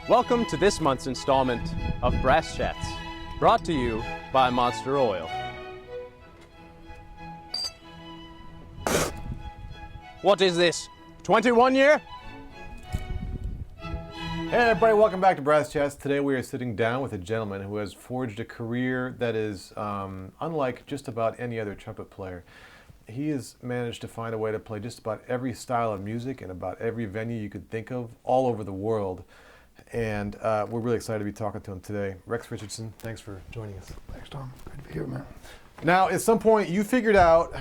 Welcome to this month's installment of Brass Chats, brought to you by Monster Oil. What is this, 21 year? Hey everybody, welcome back to Brass Chats. Today we are sitting down with a gentleman who has forged a career that is unlike just about any other trumpet player. He has managed to find a way to play just about every style of music in about every venue you could think of all over the world. And we're really excited to be talking to him today. Rex Richardson, thanks for joining us. Thanks, Tom. Good to be here, man. Now, at some point you figured out,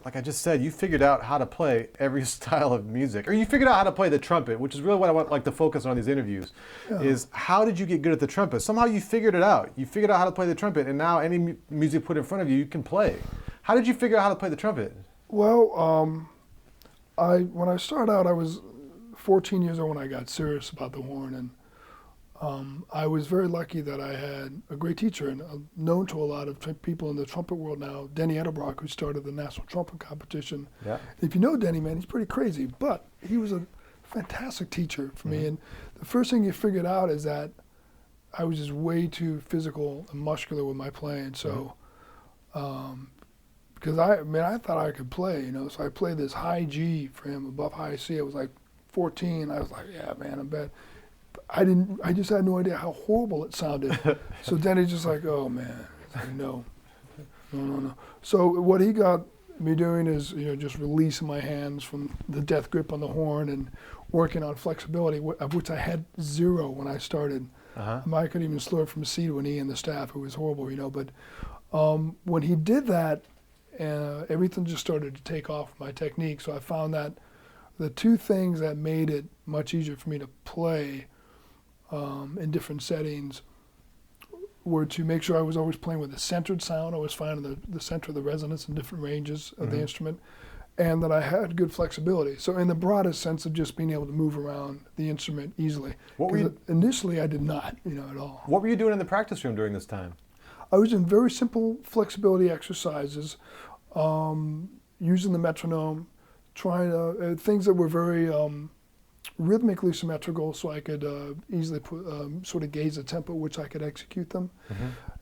like I just said, you figured out how to play every style of music. Or you figured out how to play the trumpet, which is really what I want like to focus on these interviews, is how did you get good at the trumpet? Somehow you figured it out. You figured out how to play the trumpet, and now any music put in front of you, you can play. How did you figure out how to play the trumpet? Well, when I started out, I was 14 years old when I got serious about the horn, and I was very lucky that I had a great teacher, and known to a lot of people in the trumpet world now, Denny Edelbrock, who started the National Trumpet Competition. Yeah. If you know Denny, man, he's pretty crazy, but he was a fantastic teacher for me, and the first thing he figured out is that I was just way too physical and muscular with my playing, so because I thought I could play, you know, so I played this high G for him above high C. I was like 14. I was like, yeah, man, I'm bad. I just had no idea how horrible it sounded. So then he's just like, oh man, like, no. So what he got me doing is, you know, just releasing my hands from the death grip on the horn and working on flexibility, of which I had zero when I started. I couldn't even slow it from C to an E in the staff. It was horrible, you know. But when he did that, everything just started to take off my technique. So I found that the two things that made it much easier for me to play in different settings were to make sure I was always playing with a centered sound. I was finding the center of the resonance in different ranges of the instrument, and that I had good flexibility. So in the broadest sense of just being able to move around the instrument easily. Initially I did not, you know, at all. What were you doing in the practice room during this time? I was in very simple flexibility exercises, using the metronome, trying to, things that were very rhythmically symmetrical, so I could easily sort of gauge the tempo at which I could execute them.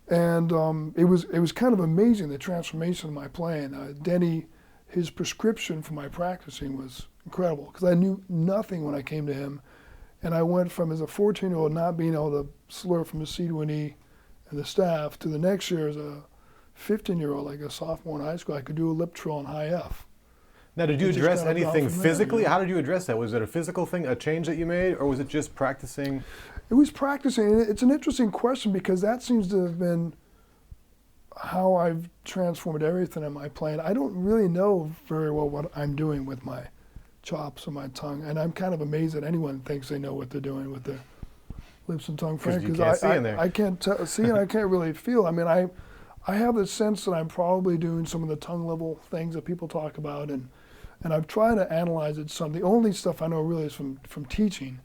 And it was kind of amazing, the transformation of my playing. Denny, his prescription for my practicing was incredible, because I knew nothing when I came to him, and I went from, as a 14-year-old, not being able to slur from a C to an E and the staff, to the next year as a 15-year-old, like a sophomore in high school, I could do a lip trill on high F. Now, did you address anything physically? How did you address that? Was it a physical thing, a change that you made, or was it just practicing? It was practicing. It's an interesting question, because that seems to have been how I've transformed everything in my playing. I don't really know very well what I'm doing with my chops or my tongue, and I'm kind of amazed that anyone thinks they know what they're doing with their lips and tongue, because I can't see and I can't really feel. I mean, I have the sense that I'm probably doing some of the tongue level things that people talk about, and I've tried to analyze it some. The only stuff I know really is from teaching.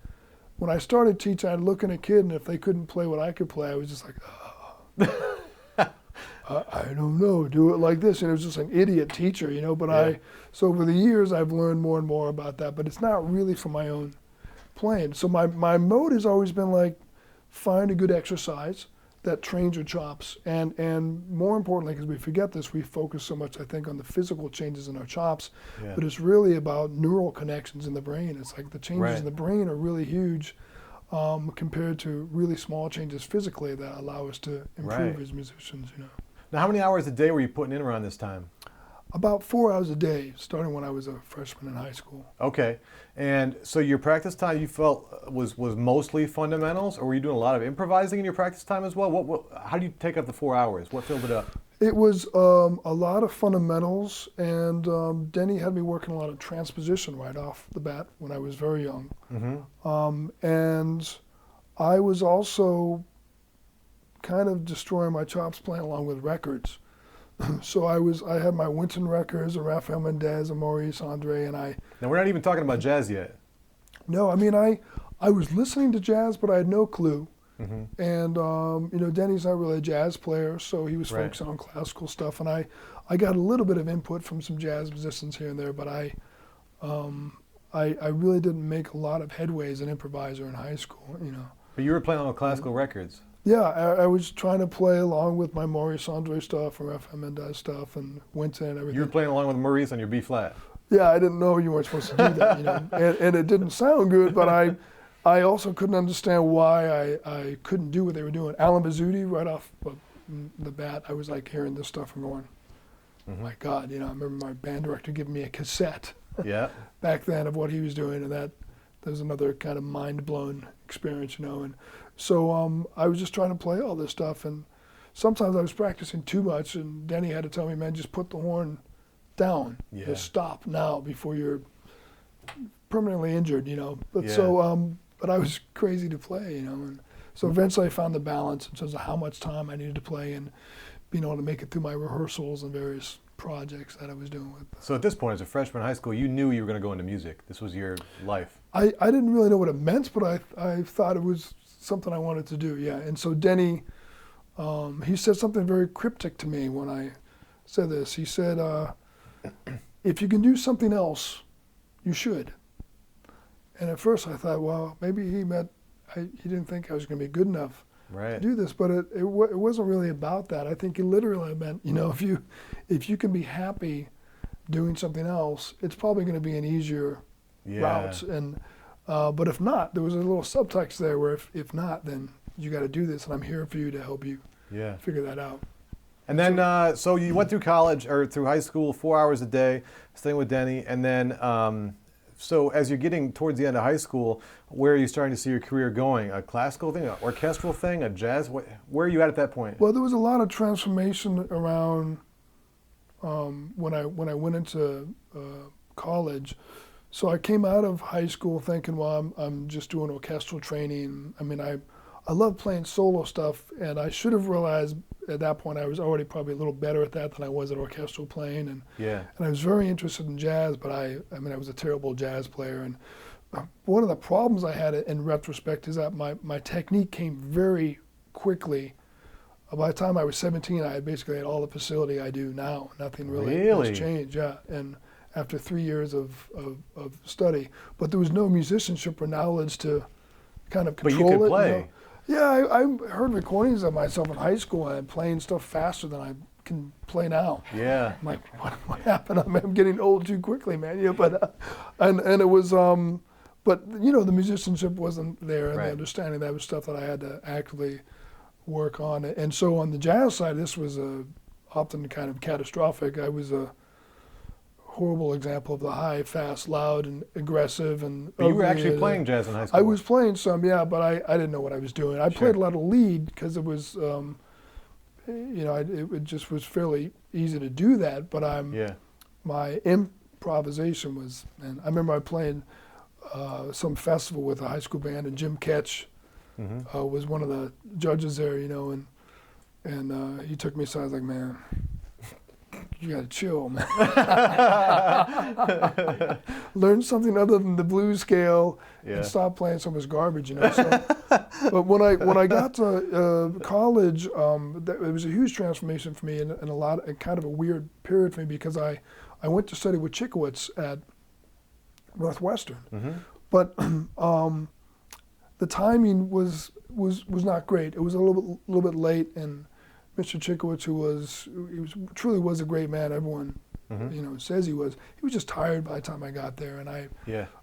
When I started teaching, I'd look at a kid, and if they couldn't play what I could play, I was just like, I don't know, do it like this. And it was just an idiot teacher, you know. But so over the years, I've learned more and more about that. But it's not really for my own playing. So my mode has always been like, find a good exercise that trains your chops, and more importantly, because we forget this, we focus so much, I think, on the physical changes in our chops, but it's really about neural connections in the brain. It's like the changes in the brain are really huge compared to really small changes physically that allow us to improve as musicians, you know. Now, how many hours a day were you putting in around this time? About 4 hours a day, starting when I was a freshman in high school. Okay, and so your practice time you felt was mostly fundamentals, or were you doing a lot of improvising in your practice time as well? How do you take up the 4 hours? What filled it up? It was a lot of fundamentals, and Denny had me working a lot of transposition right off the bat when I was very young. And I was also kind of destroying my chops playing along with records. So I had my Winton records, a Rafael Mendez, a Maurice Andre, and I. Now we're not even talking about jazz yet. No, I mean I was listening to jazz, but I had no clue. And you know, Denny's not really a jazz player, so he was focusing on classical stuff, and I got a little bit of input from some jazz musicians here and there, but I really didn't make a lot of headway as an improviser in high school, you know. But you were playing on classical records. Yeah, I was trying to play along with my Maurice Andre stuff or FM Mendes stuff and Winton and everything. You were playing along with Maurice on your B flat. Yeah, I didn't know you weren't supposed to do that, you know, and it didn't sound good, but I also couldn't understand why I couldn't do what they were doing. Alan Bazzuti, right off the bat, I was like hearing this stuff and going, my God, you know, I remember my band director giving me a cassette back then of what he was doing, and that was another kind of mind-blown experience, you know. And so I was just trying to play all this stuff, and sometimes I was practicing too much, and Denny had to tell me, man, just put the horn down. Just stop now before you're permanently injured, you know. But but I was crazy to play, you know. And so eventually I found the balance in terms of how much time I needed to play and being able to make it through my rehearsals and various projects that I was doing with. So at this point, as a freshman in high school, you knew you were going to go into music. This was your life. I didn't really know what it meant, but I thought it was something I wanted to do, yeah. And so Denny, he said something very cryptic to me when I said this. He said, if you can do something else, you should. And at first I thought, well, maybe he meant he didn't think I was going to be good enough to do this, but it wasn't really about that. I think he literally meant, you know, if you can be happy doing something else, it's probably going to be an easier route. And but if not, there was a little subtext there where if not, then you got to do this, and I'm here for you to help you figure that out. And then, so you went through college or through high school, 4 hours a day, staying with Denny, and then. So as you're getting towards the end of high school, where are you starting to see your career going? A classical thing, an orchestral thing, a jazz? Where are you at that point? Well, there was a lot of transformation around when I went into college. So I came out of high school thinking, well, I'm just doing orchestral training. I mean, I love playing solo stuff, and I should have realized at that point I was already probably a little better at that than I was at orchestral playing, and I was very interested in jazz, but I mean I was a terrible jazz player, and one of the problems I had in retrospect is that my technique came very quickly. By the time I was 17, I had basically had all the facility I do now. Nothing really has changed, and after 3 years of study, but there was no musicianship or knowledge to kind of control it. But you could play. You know? Yeah, I heard recordings of myself in high school and I'm playing stuff faster than I can play now. Yeah. I'm like, what happened? I'm getting old too quickly, man. Yeah, but and it was, but you know, the musicianship wasn't there, and the understanding that was stuff that I had to actively work on. And so on the jazz side, this was often kind of catastrophic. I was a horrible example of the high, fast, loud, and aggressive, and but you were actually playing jazz in high school. I was playing some, yeah, but I didn't know what I was doing. I played a lot of lead because it was, you know, it just was fairly easy to do that. But my improvisation was, and I remember I playing some festival with a high school band, and Jim Ketch was one of the judges there, you know, and he took me aside. I was like, man, you gotta chill, man. Learn something other than the blues scale and stop playing so much garbage, you know. So, but when I got to college, it was a huge transformation for me, and kind of a weird period for me, because I went to study with Chikowitz at Northwestern, but the timing was not great. It was a little bit late, and Mr. Chikowitz, he truly was a great man. Everyone, you know, says he was. He was just tired by the time I got there, and I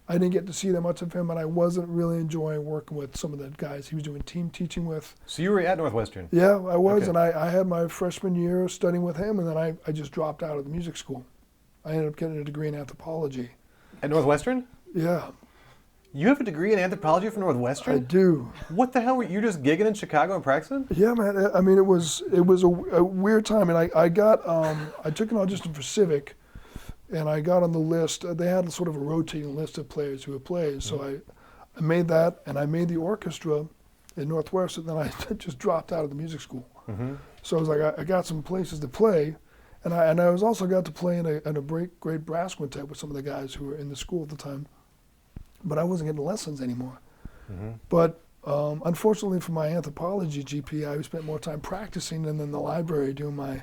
didn't get to see that much of him, and I wasn't really enjoying working with some of the guys he was doing team teaching with. So you were at Northwestern? Yeah, I was, and I had my freshman year studying with him, and then I just dropped out of the music school. I ended up getting a degree in anthropology. At Northwestern? Yeah. You have a degree in anthropology from Northwestern? I do. What the hell were you just gigging in Chicago and practicing? Yeah, man. I mean, it was a weird time, and I took an audition for Civic, and I got on the list. They had sort of a rotating list of players who would play. So I made that, and I made the orchestra in Northwestern. And then I just dropped out of the music school. So I was like, I got some places to play, and I was also got to play in a great brass quintet with some of the guys who were in the school at the time. But I wasn't getting lessons anymore. But unfortunately for my anthropology GP, I spent more time practicing than in the library doing my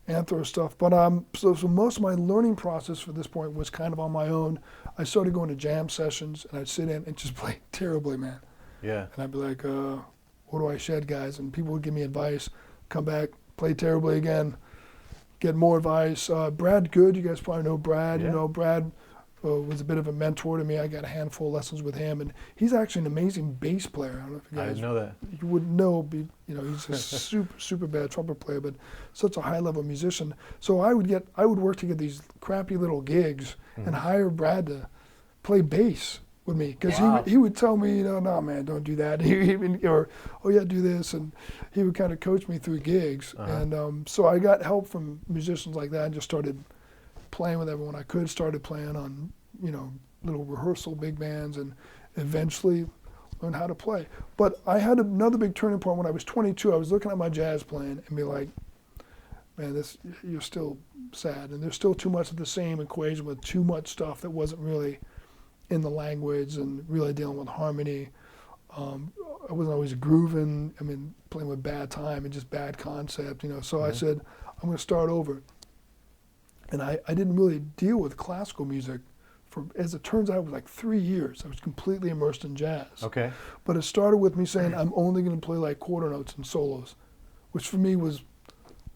anthro stuff. But so most of my learning process for this point was kind of on my own. I started going to jam sessions, and I'd sit in and just play terribly, man. Yeah. And I'd be like, what do I shed, guys? And people would give me advice, come back, play terribly again, get more advice. Brad Good, you guys probably know Brad. Yeah. You know, Brad was a bit of a mentor to me. I got a handful of lessons with him, and he's actually an amazing bass player. I don't know if you I guys didn't know that. you wouldn't know, he's a super bad trumpet player, but such a high level musician. So I would work to get these crappy little gigs and hire Brad to play bass with me, because he would tell me, no man, don't do that, or oh yeah, do this, and he would kind of coach me through gigs. And so I got help from musicians like that, and just started playing with everyone I could, started playing on little rehearsal big bands, and eventually learn how to play. But I had another big turning point when I was 22. I was looking at my jazz playing and be like, man, you're still sad, and there's still too much of the same equation with too much stuff that wasn't really in the language and really dealing with harmony. I wasn't always grooving. I mean, playing with bad time and just bad concept, So I said, I'm going to start over. And I didn't really deal with classical music for, as it turns out, it was like 3 years. I was completely immersed in jazz. Okay. But it started with me saying, I'm only going to play like quarter notes and solos, which for me was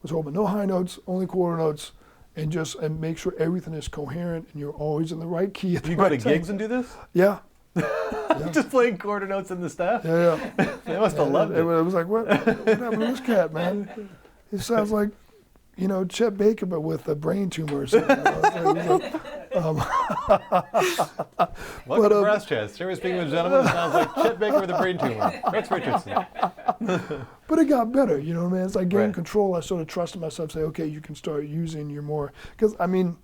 horrible. No high notes, only quarter notes, and make sure everything is coherent and you're always in the right key at the You right go to time. gigs and do this? Yeah. Just playing quarter notes in the staff? Yeah. They must have loved it. It was like, what happened to this cat, man? It sounds like, Chet Baker, but with a brain tumor or something. Welcome to Brass Chats. Here we're speaking with a gentleman that sounds like Chet Baker with a brain tumor. That's Richardson. But it got better, what I mean? As I gained Right. control, I sort of trusted myself, say, okay, you can start using your more, because I mean,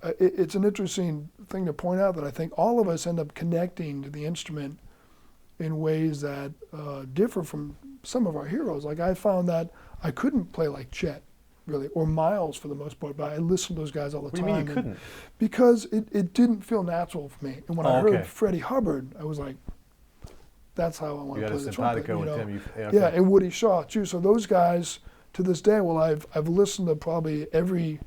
it's an interesting thing to point out that I think all of us end up connecting to the instrument in ways that differ from some of our heroes. Like I found that I couldn't play like Chet, really, or Miles for the most part, but I listened to those guys all the What do time. you mean you couldn't? Because it didn't feel natural for me. And when I heard Freddie Hubbard, I was like, that's how I want to play the trumpet. You got a simpatico with him. Yeah, and Woody Shaw too. So those guys, to this day, I've listened to probably every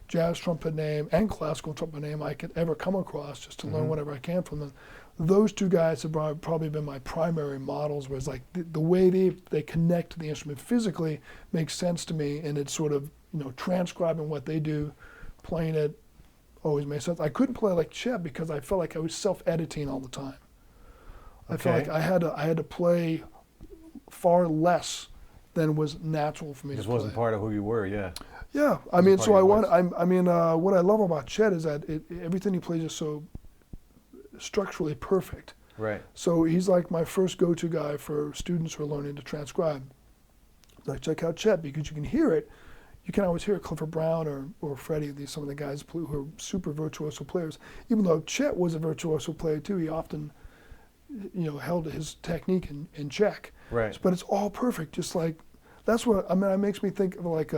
jazz trumpet name and classical trumpet name I could ever come across, just to learn whatever I can from them. Those two guys have probably been my primary models, where it's like the way they connect to the instrument physically makes sense to me, and it's sort of transcribing what they do, playing it always made sense. I couldn't play like Chet because I felt like I was self-editing all the time. I felt like I had to play far less than was natural for me. It just to play. wasn't part of who you were, yeah. Yeah, I mean, so what I love about Chet is that everything he plays is so structurally perfect. Right. So he's like my first go-to guy for students who are learning to transcribe. Like, check out Chet, because you can hear it. You can always hear Clifford Brown or Freddie, some of the guys who are super virtuoso players. Even though Chet was a virtuoso player too, he often held his technique in check. Right. But it's all perfect, just like, that's what, I mean, it makes me think of like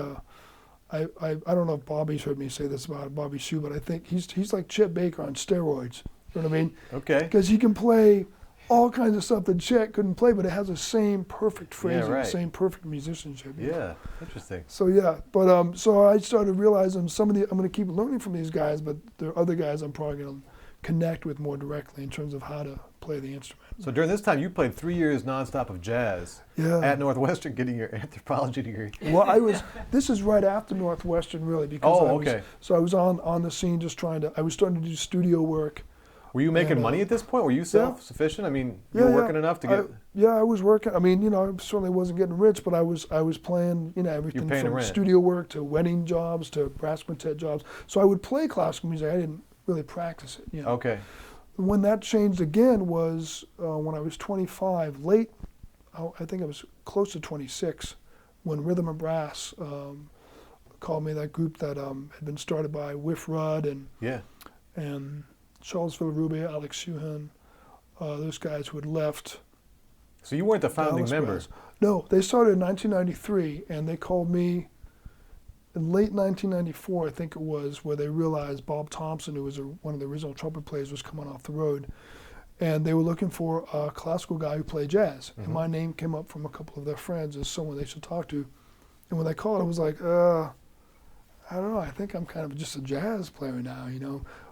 I don't know if Bobby's heard me say this about Bobby Sue, but I think he's like Chet Baker on steroids. You know what I mean? Okay. Because he can play all kinds of stuff that Chet couldn't play, but it has the same perfect phrasing, the same perfect musicianship. Yeah, interesting. So yeah, but so I started realizing I'm going to keep learning from these guys, but there are other guys I'm probably going to connect with more directly in terms of how to play the instrument. So during this time, you played 3 years nonstop of jazz at Northwestern, getting your anthropology degree. Well, this is right after Northwestern, really, because I was on the scene just I was starting to do studio work. Were you making money at this point? Were you self-sufficient? I mean, you were working enough to get... I was working. I mean, I certainly wasn't getting rich, but I was playing, everything from studio work to wedding jobs to brass quintet jobs. So I would play classical music. I didn't really practice it, Okay. When that changed again was when I was 25, I think I was close to 26, when Rhythm and Brass called me, that group that had been started by Whiff Rudd and Charles Villarubia, Alex Shuhan, those guys who had left. So you weren't the founding member? No, they started in 1993, and they called me in late 1994, I think it was, where they realized Bob Thompson, who was one of the original trumpet players, was coming off the road. And they were looking for a classical guy who played jazz. And my name came up from a couple of their friends as someone they should talk to. And when they called, I was like, I don't know, I think I'm kind of just a jazz player now,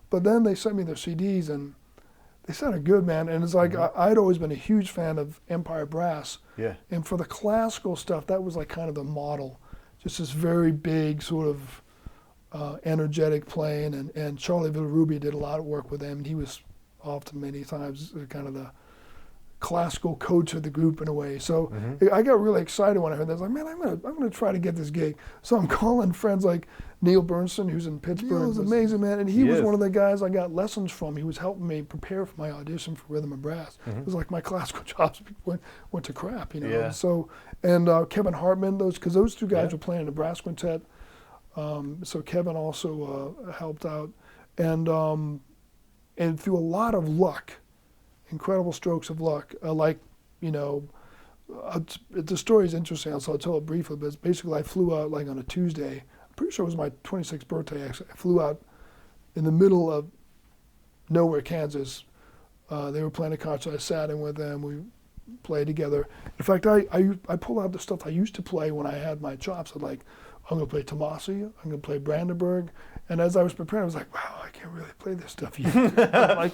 But then they sent me their CDs, and they sounded good, man. And it's like I'd always been a huge fan of Empire Brass. Yeah. And for the classical stuff, that was like kind of the model, just this very big sort of energetic playing. And Charlie Villaruby did a lot of work with them. And he was often many times kind of the classical coach of the group in a way. So I got really excited when I heard that. I was like, man, I'm gonna try to get this gig. So I'm calling friends like Neil Bernstein, who's in Pittsburgh. Neil was amazing, man, and he was one of the guys I got lessons from. He was helping me prepare for my audition for Rhythm and Brass. It was like my classical jobs went to crap, you know. Yeah. So Kevin Hartman, because those two guys were playing in the brass quintet. So Kevin also helped out, and through a lot of luck. Incredible strokes of luck, the story is interesting, so I'll tell it briefly, but basically I flew out like on a Tuesday. I'm pretty sure it was my 26th birthday, actually. I flew out in the middle of nowhere, Kansas. They were playing a concert, I sat in with them, we played together. In fact, I pulled out the stuff I used to play when I had my chops. I'm gonna play Tomasi, I'm gonna play Brandenburg, and as I was preparing, I was like, wow, I can't really play this stuff yet.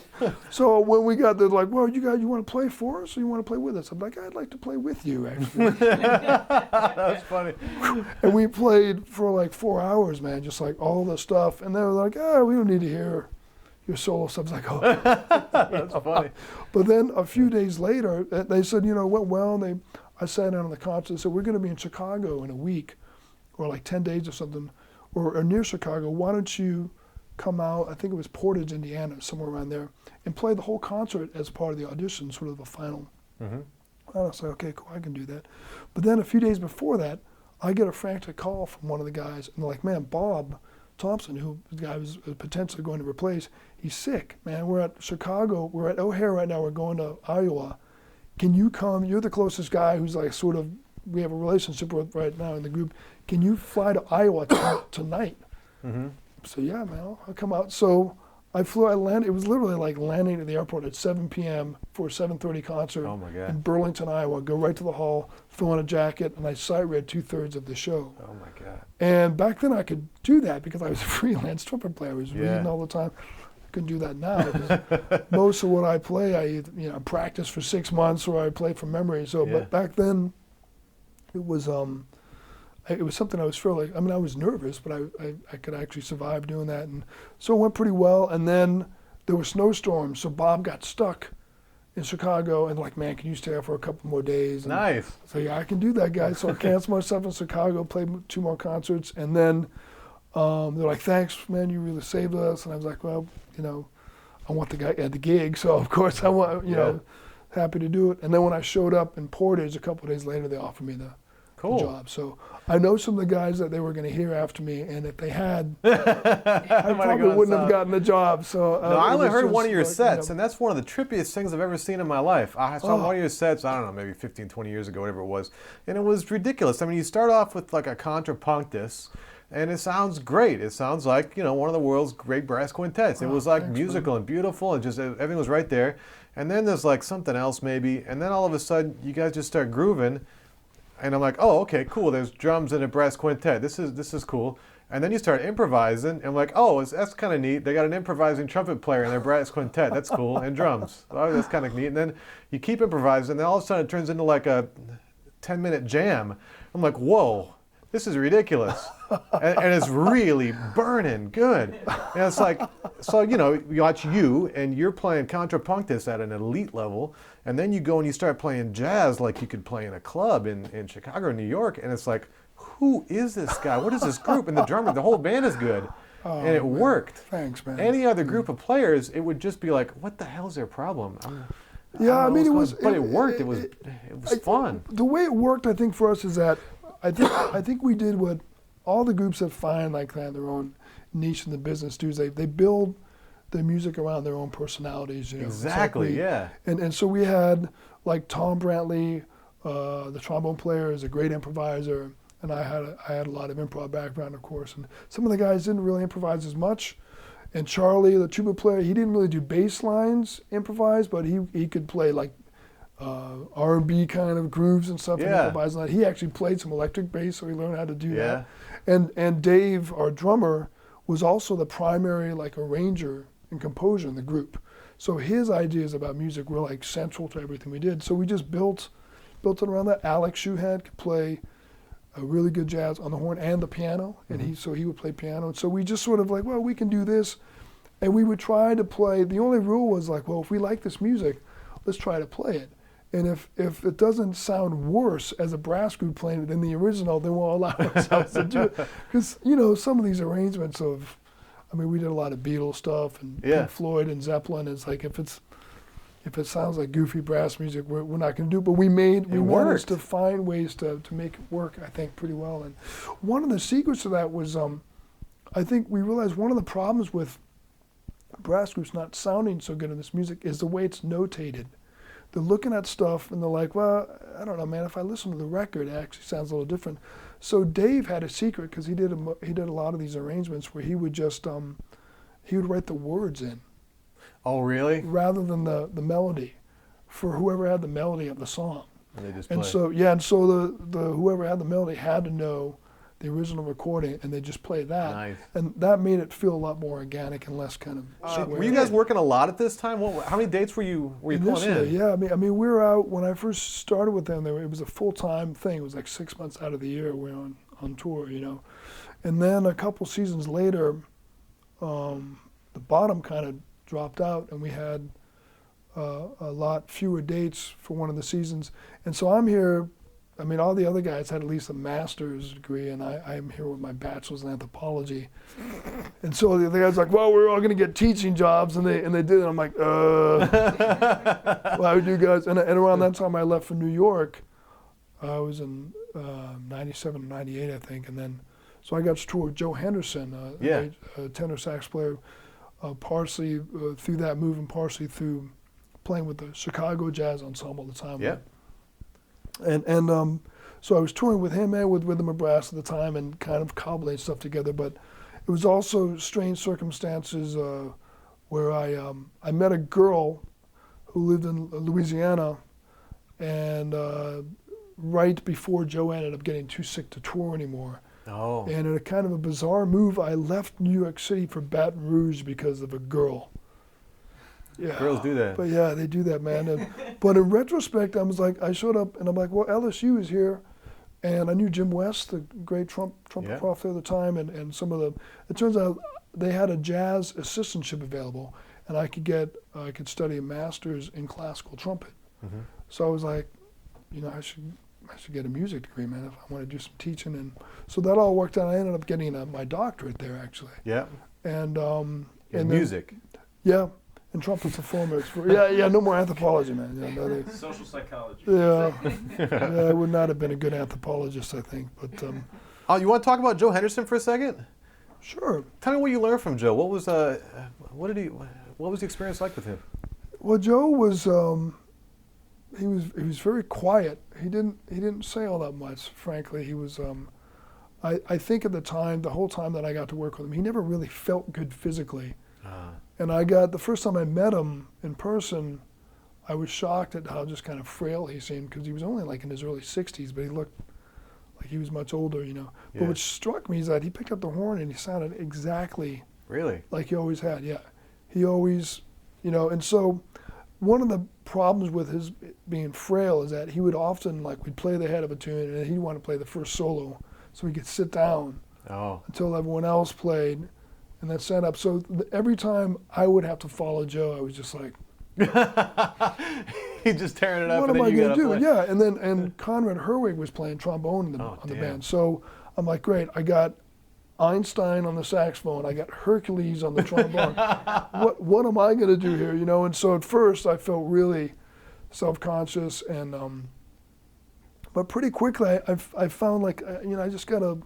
So when we got there, like, well, you want to play for us or you want to play with us? I'm like, I'd like to play with you, actually. That's funny. And we played for like 4 hours, man, just like all the stuff. And they were like, oh, we don't need to hear your solo stuff. I was like, oh. That's funny. But then a few days later, they said, it went well. And I sat down on the concert and said, we're going to be in Chicago in a week or like 10 days or something, or near Chicago. Why don't you come out, I think it was Portage, Indiana, somewhere around there, and play the whole concert as part of the audition, sort of a final. And I was like, okay, cool, I can do that. But then a few days before that, I get a frantic call from one of the guys, and they're like, man, Bob Thompson, who the guy was potentially going to replace, he's sick, man. We're at Chicago, we're at O'Hare right now, we're going to Iowa. Can you come? You're the closest guy who's like sort of, we have a relationship with right now in the group. Can you fly to Iowa tonight? So yeah, man, I'll come out. So I landed, it was literally like landing at the airport at 7 p.m. for a 7:30 concert in Burlington, Iowa. Go right to the hall, throw on a jacket, and I sight read 2/3 of the show. Oh my God. And back then I could do that because I was a freelance trumpet player. I was reading all the time. I couldn't do that now because most of what I play, I practice for 6 months or I play from memory. So, but back then, it was something I was fairly, I was nervous, but I could actually survive doing that. And so it went pretty well. And then there were snowstorms, so Bob got stuck in Chicago and like, man, can you stay out for a couple more days? And nice. So yeah, I can do that, guys. So I canceled myself in Chicago, played 2 more concerts, and then they're like, thanks, man, you really saved us. And I was like, well, I want the guy at the gig, so of course I want, happy to do it. And then when I showed up in Portage a couple of days later, they offered me the job. So I know some of the guys that they were going to hear after me, and if they had, I probably wouldn't have gotten the job. So no, I only heard one of your sets, and that's one of the trippiest things I've ever seen in my life. I saw one of your sets, I don't know, maybe 15, 20 years ago, whatever it was, and it was ridiculous. I mean, you start off with like a contrapunctus, and it sounds great. It sounds like, one of the world's great brass quintets. It was like musical and beautiful, and just everything was right there. And then there's like something else maybe, and then all of a sudden you guys just start grooving. And I'm like, oh, okay, cool. There's drums in a brass quintet. This is cool. And then you start improvising, and I'm like, oh, that's kind of neat. They got an improvising trumpet player in their brass quintet. That's cool. And drums. Oh, that's kind of neat. And then you keep improvising, and then all of a sudden it turns into like a 10-minute jam. I'm like, whoa, this is ridiculous. and it's really burning good. And it's like, so, you watch you, and you're playing contrapunctus at an elite level, and then you go and you start playing jazz like you could play in a club in Chicago or New York, and it's like, who is this guy? What is this group? And the drummer, the whole band is good. And it worked. Thanks, man. Any other group of players, it would just be like, what the hell's their problem? I mean, it was... But it worked. It was fun. The way it worked, I think, for us is that I think we did what all the groups that find like their own niche in the business do. Is they build their music around their own personalities. Exactly, yeah. And so we had like Tom Brantley, the trombone player, is a great improviser, and I had a lot of improv background, of course. And some of the guys didn't really improvise as much. And Charlie, the tuba player, he didn't really do bass lines improvise, but he could play like R&B kind of grooves and stuff and improvise on that. He actually played some electric bass, so he learned how to do that. And Dave, our drummer, was also the primary like arranger and composer in the group. So his ideas about music were like central to everything we did. So we just built it around that. Alex Shuhad could play a really good jazz on the horn and the piano, and he would play piano. And so we just sort of like, well, we can do this, and we would try to play. The only rule was like, well, if we like this music, let's try to play it. And if it doesn't sound worse as a brass group playing it than the original, then we'll allow ourselves to do it. Because, you know, some of these arrangements of, I mean, we did a lot of Beatles stuff and Pink Floyd and Zeppelin. It's like if it sounds like goofy brass music, we're not going to do it. But we managed to find ways to make it work, I think, pretty well. And one of the secrets of that was, I think we realized one of the problems with brass groups not sounding so good in this music is the way it's notated. They're looking at stuff and they're like, well, I don't know, man, if I listen to the record, it actually sounds a little different. So Dave had a secret because he did a lot of these arrangements where he would just, he would write the words in. Oh, really? Rather than the melody, for whoever had the melody of the song. And they just and play. so yeah, and so the whoever had the melody had to know the original recording, and they just play that. Nice. And that made it feel a lot more organic and less kind of. So were you guys working a lot at this time? How many dates were you pulling in? Yeah, I mean, we were out when I first started with them. It was a full-time thing. It was like 6 months out of the year we were on tour, you know. And then a couple seasons later, the bottom kind of dropped out, and we had a lot fewer dates for one of the seasons. And so I'm here. I mean, all the other guys had at least a master's degree, and I'm here with my bachelor's in anthropology. And so the other guys like, well, we're all going to get teaching jobs, and they did it. I'm like, why would you guys? And around that time, I left for New York. I was in 97 or 98, I think, and then so I got to tour with Joe Henderson, a tenor sax player, partially through that move and partially through playing with the Chicago Jazz Ensemble at the time. Yeah. And so I was touring with him and with Rhythm and Brass at the time and kind of cobbling stuff together. But it was also strange circumstances where I met a girl who lived in Louisiana, and right before Joe ended up getting too sick to tour anymore. Oh. And in a kind of a bizarre move, I left New York City for Baton Rouge because of a girl. Yeah. Girls do that. But yeah, they do that, man. But in retrospect, I was like, I showed up and I'm like, well, LSU is here. And I knew Jim West, the great trumpet prof at the time, and some of the, it turns out they had a jazz assistantship available, and I could study a master's in classical trumpet. Mm-hmm. So I was like, you know, I should get a music degree, man, if I want to do some teaching. And so that all worked out. I ended up getting my doctorate there, actually. Yeah. And in music. Yeah. And trumpet performance. No more anthropology, man. Yeah, social psychology. Yeah, I would not have been a good anthropologist, I think. But you want to talk about Joe Henderson for a second? Sure. Tell me what you learned from Joe. What was the experience like with him? Well, Joe was he was very quiet. He didn't say all that much. Frankly, he was. I think at the time, the whole time that I got to work with him, he never really felt good physically. And the first time I met him in person, I was shocked at how just kind of frail he seemed, because he was only like in his early 60s, but he looked like he was much older, you know. Yeah. But what struck me is that he picked up the horn and he sounded exactly like he always had, yeah. He always, you know, and so one of the problems with his being frail is that he would often, like, we'd play the head of a tune and he'd want to play the first solo so he could sit down until everyone else played. And that set up. So every time I would have to follow Joe, I was just like, he's just tearing it up. What am I going to do? Yeah, and Conrad Herwig was playing trombone on the band. So I'm like, great, I got Einstein on the saxophone, I got Hercules on the trombone. What am I going to do here? You know. And so at first I felt really self-conscious, and but pretty quickly I found, like, you know, I just got to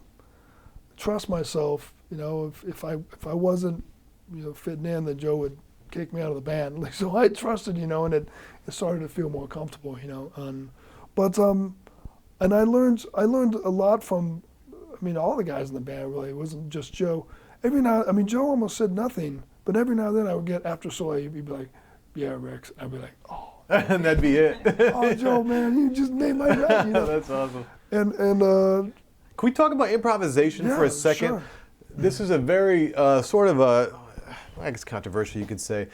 trust myself. You know, if I wasn't, you know, fitting in, then Joe would kick me out of the band. So I trusted, you know, and it started to feel more comfortable, you know. And I learned a lot from, I mean, all the guys in the band, really. It wasn't just Joe. Joe almost said nothing, but every now and then I would get, after solo, he'd be like, yeah, Rex. I'd be like, oh. And that'd be it. Oh, Joe, man, you just made my night. You know? That's awesome. And can we talk about improvisation for a second? Sure. This is a very sort of a I guess controversial, you could say,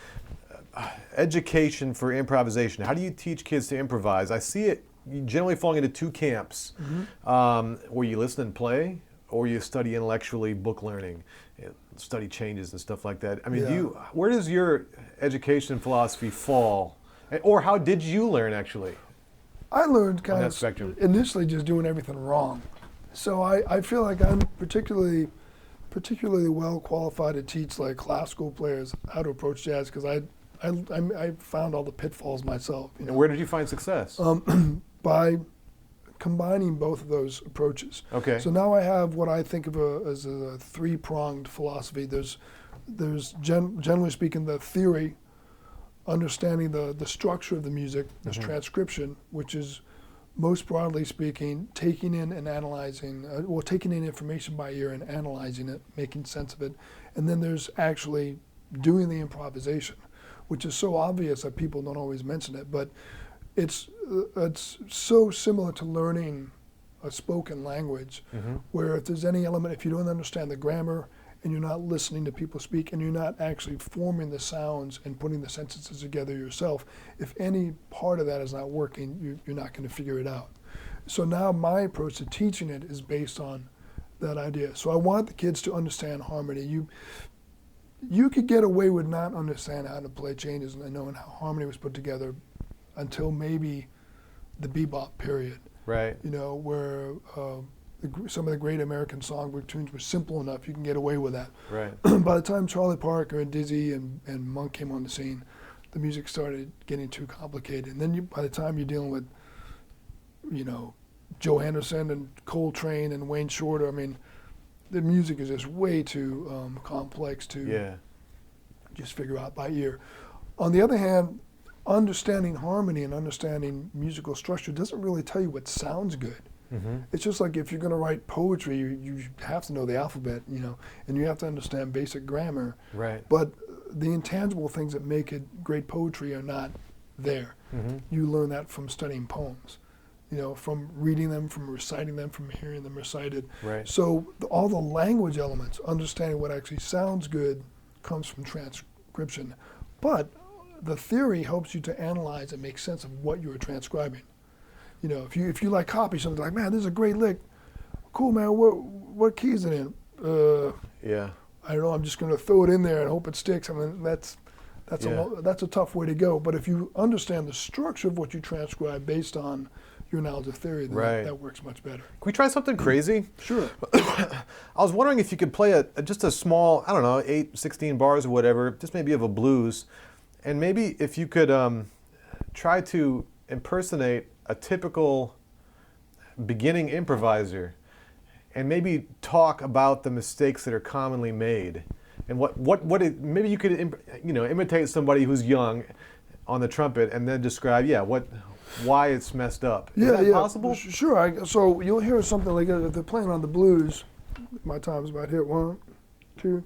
education for improvisation. How do you teach kids to improvise? I see it generally falling into two camps, where you listen and play, or you study intellectually, book learning, study changes and stuff like that. I mean, where does your education philosophy fall? Or how did you learn, actually? I learned kind of spectrum. initially just doing everything wrong. So I feel like I'm particularly well qualified to teach like classical players how to approach jazz, because I found all the pitfalls myself. And where did you find success? By combining both of those approaches. Okay. So now I have what I think of as a three-pronged philosophy. There's generally speaking, the theory, understanding the structure of the music. There's transcription, which is most broadly speaking taking in and analyzing, taking in information by ear and analyzing it, making sense of it. And then there's actually doing the improvisation, which is so obvious that people don't always mention it, but it's so similar to learning a spoken language, where if there's any element, if you don't understand the grammar and you're not listening to people speak and you're not actually forming the sounds and putting the sentences together yourself, if any part of that is not working, you're not going to figure it out. So now my approach to teaching it is based on that idea. So I want the kids to understand harmony. You could get away with not understanding how to play changes and knowing how harmony was put together until maybe the bebop period. Right. You know, where some of the great American songbook tunes were simple enough, you can get away with that. Right. By the time Charlie Parker and Dizzy and Monk came on the scene, the music started getting too complicated. And then by the time you're dealing with, you know, Joe Henderson and Coltrane and Wayne Shorter, I mean, the music is just way too complex to just figure out by ear. On the other hand, understanding harmony and understanding musical structure doesn't really tell you what sounds good. It's just like if you're going to write poetry, you have to know the alphabet, you know, and you have to understand basic grammar. Right. But the intangible things that make it great poetry are not there. You learn that from studying poems, you know, from reading them, from reciting them, from hearing them recited. Right. So all the language elements, understanding what actually sounds good, comes from transcription. But the theory helps you to analyze and make sense of what you are transcribing. You know, if you like copy something like, man, this is a great lick, cool, man. What key is it in? I don't know. I'm just going to throw it in there and hope it sticks. I mean, that's a tough way to go. But if you understand the structure of what you transcribe based on your knowledge of theory, then that works much better. Can we try something crazy? Sure. I was wondering if you could play just a small, I don't know, 8, 16 bars or whatever, just maybe of a blues, and maybe if you could try to impersonate a typical beginning improviser, and maybe talk about the mistakes that are commonly made, and maybe you could imitate somebody who's young on the trumpet, and then describe why it's messed up. Is that possible? Sure. So you'll hear something like if they're playing on the blues. My time's about here. 1, 2,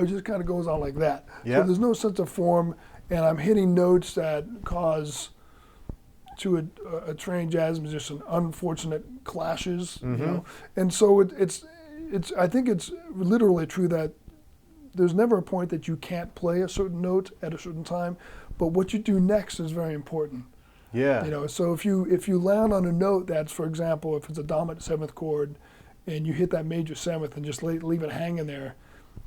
it just kind of goes on like that. Yeah. So there's no sense of form, and I'm hitting notes that cause to a trained jazz musician unfortunate clashes. You know? And so it's I think it's literally true that there's never a point that you can't play a certain note at a certain time, but what you do next is very important. Yeah. You know, so if you land on a note that's, for example, if it's a dominant 7th chord, and you hit that major 7th and just leave it hanging there,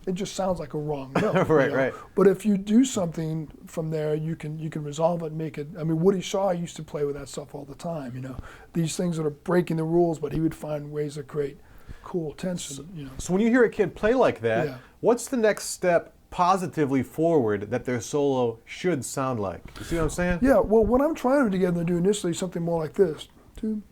it just sounds like a wrong note. Right. But if you do something from there, you can resolve it, make it. I mean, Woody Shaw used to play with that stuff all the time. You know, these things that are breaking the rules, but he would find ways to create cool tension. You know. So when you hear a kid play like that, what's the next step positively forward that their solo should sound like? You see what I'm saying? Yeah. Well, what I'm trying to get them to do initially is something more like this. 2,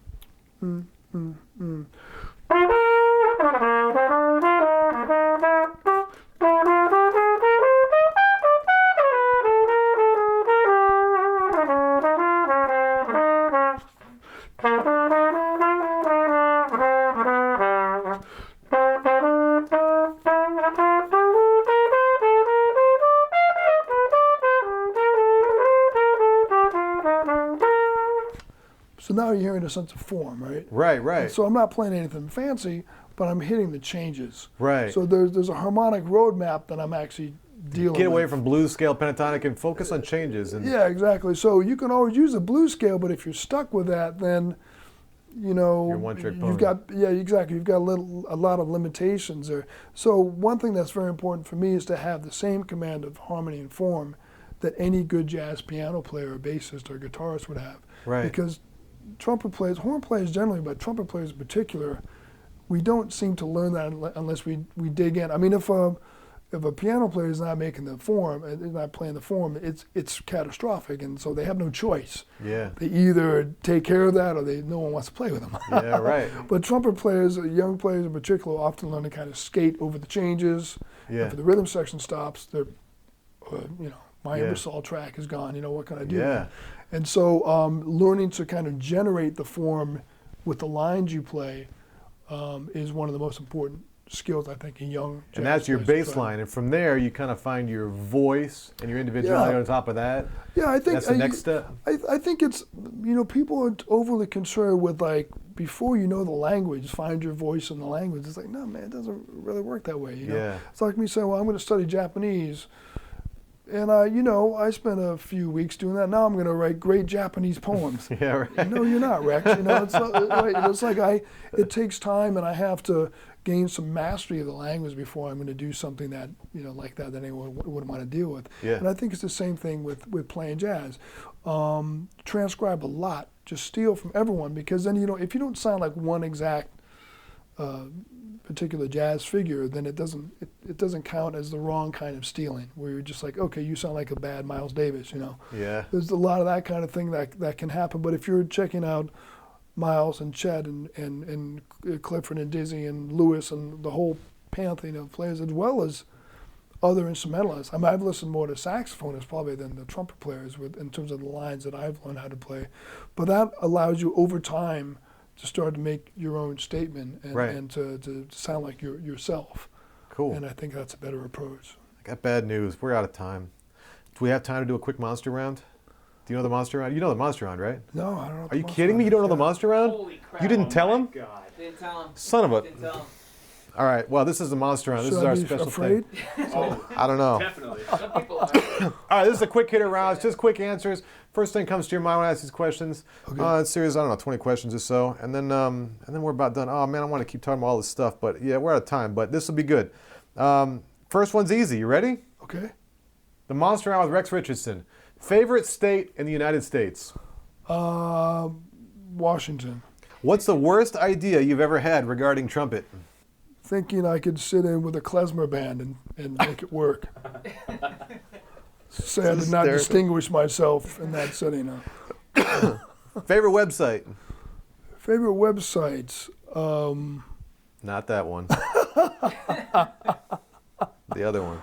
So now you're hearing a sense of form, right? Right, right. And so I'm not playing anything fancy, but I'm hitting the changes. Right. So there's a harmonic roadmap that I'm actually dealing with. Get away from blues scale, pentatonic, and focus on changes. And Yeah, exactly. So you can always use a blues scale, but if you're stuck with that, then you know You're one-trick pony. you've got exactly. You've got a lot of limitations there. So one thing that's very important for me is to have the same command of harmony and form that any good jazz piano player or bassist or guitarist would have. Right. Because trumpet players, horn players generally, but trumpet players in particular, we don't seem to learn that unless we dig in. I mean, if a piano player is not making the form, is not playing the form, it's catastrophic, and so they have no choice. yeah. They either take care of that or no one wants to play with them. Yeah, right. But trumpet players, young players in particular, often learn to kind of skate over the changes. Yeah. If the rhythm section stops, they're, my Yeah. imbecile track is gone. What can I do? Yeah. And so learning to kind of generate the form with the lines you play is one of the most important skills, I think, in young jazz And that's your players to play. baseline, and from there you kind of find your voice and your individuality Yeah. on top of that. Yeah, I think That's the next step. I think it's people are overly concerned with like before you know the language, find your voice in the language. It's like no, man, it doesn't really work that way. Yeah. It's like me saying, well, I'm going to study Japanese. And I spent a few weeks doing that. Now I'm going to write great Japanese poems. Yeah, right. No, you're not, Rex. It's like it takes time, and I have to gain some mastery of the language before I'm going to do something that like that anyone wouldn't want to deal with. Yeah. And I think it's the same thing with playing jazz. Transcribe a lot. Just steal from everyone, because then if you don't sound like one exact particular jazz figure, then it doesn't count as the wrong kind of stealing, where you're just like, okay, you sound like a bad Miles Davis, Yeah. There's a lot of that kind of thing that can happen. But if you're checking out Miles and Chet and Clifford and Dizzy and Lewis and the whole pantheon of players, as well as other instrumentalists. I mean, I've listened more to saxophonists probably than the trumpet players in terms of the lines that I've learned how to play. But that allows you over time to start to make your own statement and, Right. and to sound like yourself. Cool. And I think that's a better approach. I got bad news. We're out of time. Do we have time to do a quick monster round? Do you know the monster round? You know the monster round, right? No, I don't know. Are you kidding me? You don't know the monster round? Holy crap. You didn't tell him? God. Didn't tell him. Son of a. Didn't tell him. All right. Well, this is the monster round. This Should is I our be special afraid? thing. I don't know. Definitely. Some people are. All right. This is a quick hitter round. It's just quick answers. First thing comes to your mind when I ask these questions. Okay. It's serious. I don't know, 20 questions or so, and then we're about done. Oh man, I want to keep talking about all this stuff, but yeah, we're out of time. But this will be good. First one's easy. You ready? Okay. The monster round with Rex Richardson. Favorite state in the United States? Washington. What's the worst idea you've ever had regarding trumpet? Thinking I could sit in with a klezmer band and make it work. Say I did not hysterical. distinguish myself in that setting. No. Favorite website? Favorite websites? Not that one. The other one.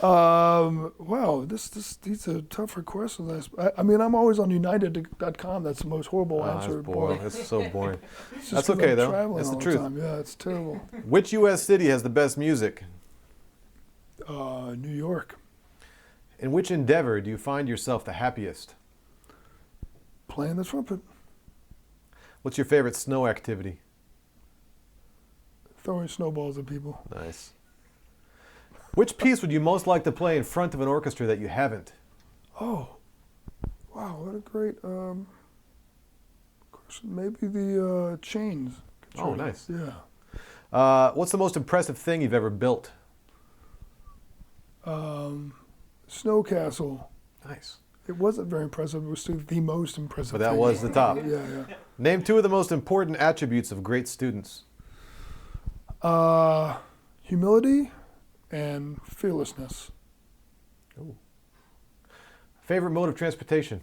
Wow, these are tougher questions. I mean, I'm always on United.com. That's the most horrible answer. That's boring. That's so boring. It's just That's 'cause okay, I'm though. traveling It's the all truth. time. Yeah, it's terrible. Which U.S. city has the best music? New York. In which endeavor do you find yourself the happiest? Playing the trumpet. What's your favorite snow activity? Throwing snowballs at people. Nice. Which piece would you most like to play in front of an orchestra that you haven't? Oh, wow, what a great question. Maybe the Chains. Oh, nice. Yeah. What's the most impressive thing you've ever built? Snow Castle. Nice. It wasn't very impressive. It was still the most impressive. But that thing. was the top. Yeah. Name two of the most important attributes of great students. Humility and fearlessness. Ooh. Favorite mode of transportation?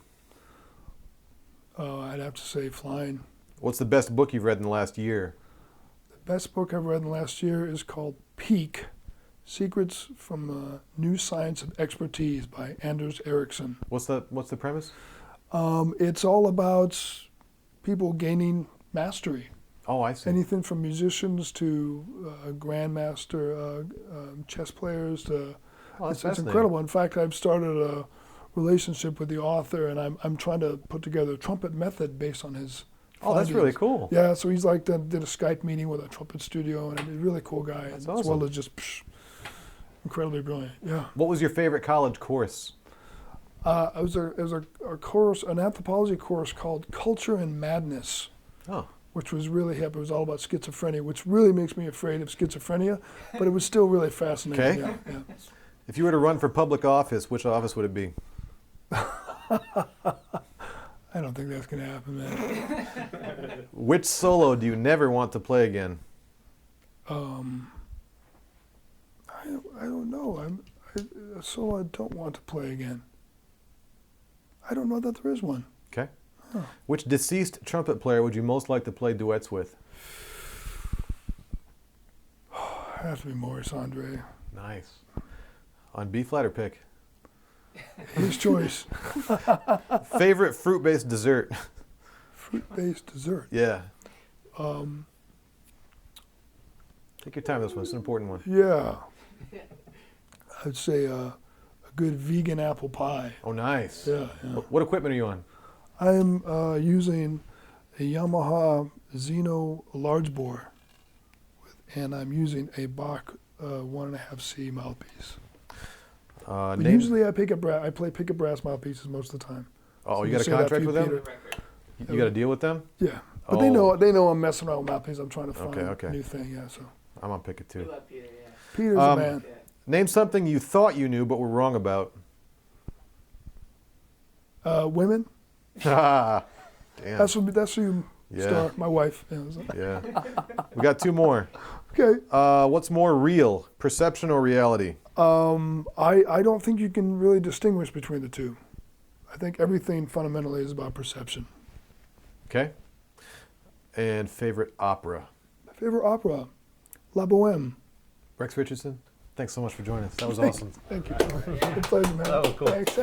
I'd have to say flying. What's the best book you've read in the last year? The best book I've read in the last year is called Peak: Secrets from the New Science of Expertise by Anders Ericsson. What's the premise? It's all about people gaining mastery. Oh, I see. Anything from musicians to grandmaster chess players to Oh, that's it's fascinating. incredible. In fact, I've started a relationship with the author, and I'm trying to put together a trumpet method based on his. Oh, that's really findings. cool. Yeah, so he's like did a Skype meeting with a trumpet studio, and he's a really cool guy, That's as awesome. well as just incredibly brilliant. Yeah. What was your favorite college course? It was a course, an anthropology course called Culture and Madness, Oh, which was really hip. It was all about schizophrenia, which really makes me afraid of schizophrenia, but it was still really fascinating. Okay. Yeah, if you were to run for public office, which office would it be? I don't think that's going to happen, man. Which solo do you never want to play again? I don't know. A solo I don't want to play again. I don't know that there is one. Okay. Which deceased trumpet player would you most like to play duets with? It has to be Maurice Andre. Nice. On B flat or pick? His choice. Favorite fruit-based dessert? Fruit-based dessert. Yeah. Take your time with this one. It's an important one. Yeah. I'd say a good vegan apple pie. Oh, nice. Yeah. What equipment are you on? I'm using a Yamaha Xeno large bore, and I'm using a Bach 1.5C mouthpiece. But usually I play picket brass mouthpieces most of the time. Oh, So you got a say that contract for with you, them? Peter. You got to deal with them? Yeah, but Oh. they know I'm messing around with mouthpieces. I'm trying to find Okay. a new thing. Yeah, so I'm on picket We too. love Peter, yeah. Peter's the man. Yeah. Name something you thought you knew but were wrong about. Women. Ah, damn. That's who you Yeah. star. My wife. Yeah, so- Yeah. We got two more. Okay. What's more real, perception or reality? I don't think you can really distinguish between the two. I think everything fundamentally is about perception. Okay. And favorite opera? My favorite opera, La Boheme. Rex Richardson, thanks so much for joining us. That was awesome. Thank you. Good pleasure, man. That was cool. Thanks.